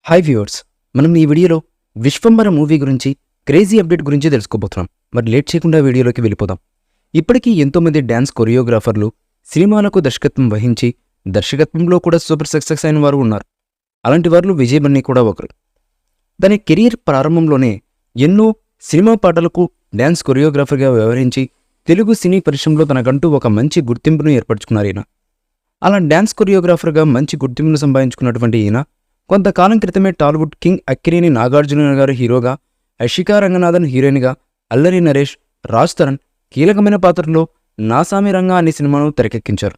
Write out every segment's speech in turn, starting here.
Hi viewers, మనం ఈ వీడియోలో విశ్వంబర మూవీ గురించి క్రేజీ అప్డేట్ గురించి తెలుసుకోబోతున్నాం. మరి లేట్ చేయకుండా వీడియోలోకి వెళ్ళిపోదాం. ఇప్పటికీ ఎంతోమంది డ్యాన్స్ కొరియోగ్రాఫర్లు సినిమాలకు దర్శకత్వం వహించి దర్శకత్వంలో కూడా సూపర్ సక్సెస్ అయిన వారు ఉన్నారు. అలాంటి వారిలో విజయ్ బన్నీ కూడా ఒకరు. తన కెరీర్ ప్రారంభంలోనే ఎన్నో సినిమా పాటలకు డ్యాన్స్ కొరియోగ్రాఫర్గా వ్యవహరించి తెలుగు సినీ పరిశ్రమలో తనకంటూ ఒక మంచి గుర్తింపును ఏర్పరచుకున్నారు ఈయన. అలా డ్యాన్స్ కొరియోగ్రాఫర్గా మంచి గుర్తింపును సంపాదించుకున్నటువంటి ఈయన కొంతకాలం క్రితమే టాలీవుడ్ కింగ్ అక్కినేని నాగార్జున గారు హీరోగా, అషికా రంగనాథన్ హీరోయిన్గా, అల్లరి నరేష్, రాజ్ తరుణ్ కీలకమైన పాత్రలో నాసామి రంగా అనే సినిమాను తెరకెక్కించారు.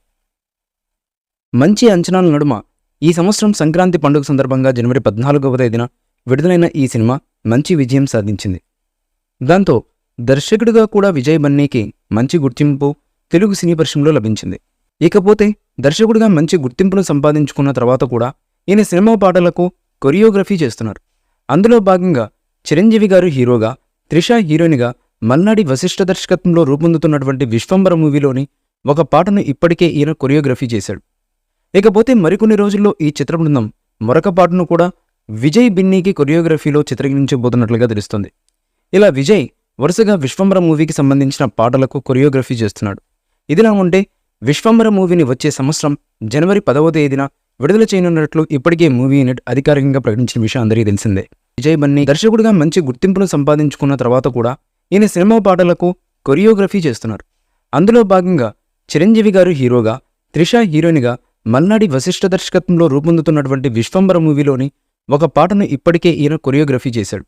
మంచి అంచనాల నడుమ ఈ సంవత్సరం సంక్రాంతి పండుగ సందర్భంగా జనవరి 14వ తేదీన విడుదలైన ఈ సినిమా మంచి విజయం సాధించింది. దాంతో దర్శకుడిగా కూడా విజయ్ బన్నీకి మంచి గుర్తింపు తెలుగు సినీ పరిశ్రమలో లభించింది. ఇకపోతే దర్శకుడిగా మంచి గుర్తింపును సంపాదించుకున్న తర్వాత కూడా ఈయన సినిమా పాటలకు కొరియోగ్రఫీ చేస్తున్నారు. అందులో భాగంగా చిరంజీవి గారు హీరోగా, త్రిష హీరోయిన్గా మల్నాడి వశిష్ఠ దర్శకత్వంలో రూపొందుతున్నటువంటి విశ్వంబర మూవీలోని ఒక పాటను ఇప్పటికే ఈయన కొరియోగ్రఫీ చేశాడు. ఇకపోతే మరికొన్ని రోజుల్లో ఈ చిత్ర బృందం మరొక పాటను కూడా విజయ్ బిన్నీకి కొరియోగ్రఫీలో చిత్రీకరించబోతున్నట్లుగా తెలుస్తుంది. ఇలా విజయ్ వరుసగా విశ్వంబర మూవీకి సంబంధించిన పాటలకు కొరియోగ్రఫీ చేస్తున్నాడు. ఇదిలా ఉంటే విశ్వంబర మూవీని వచ్చే సంవత్సరం జనవరి 10వ తేదీన విడుదల చేయనున్నట్లు ఇప్పటికే మూవీ యూనిట్ అధికారికంగా ప్రకటించిన విషయం అందరికీ తెలిసిందే. విజయ్ బన్నీ దర్శకుడిగా మంచి గుర్తింపును సంపాదించుకున్న తర్వాత కూడా ఈయన సినిమా పాటలకు కొరియోగ్రఫీ చేస్తున్నారు. అందులో భాగంగా చిరంజీవి గారు హీరోగా, త్రిష హీరోయిన్గా మల్నాడి వశిష్ఠ దర్శకత్వంలో రూపొందుతున్నటువంటి విశ్వంబర మూవీలోని ఒక పాటను ఇప్పటికే ఈయన కొరియోగ్రఫీ చేశాడు.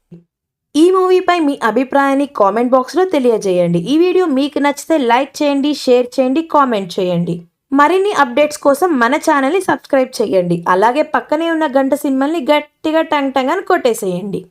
ఈ మూవీపై మీ అభిప్రాయాన్ని కామెంట్ బాక్స్లో తెలియజేయండి. ఈ వీడియో మీకు నచ్చితే లైక్ చేయండి, షేర్ చేయండి, కామెంట్ చేయండి. మరిన్ని అప్డేట్స్ కోసం మన ఛానల్ని సబ్స్క్రైబ్ చేయండి. అలాగే పక్కనే ఉన్న గంట సింబల్ని గట్టిగా టంగ్ టంగ్ అని కొట్టేసేయండి.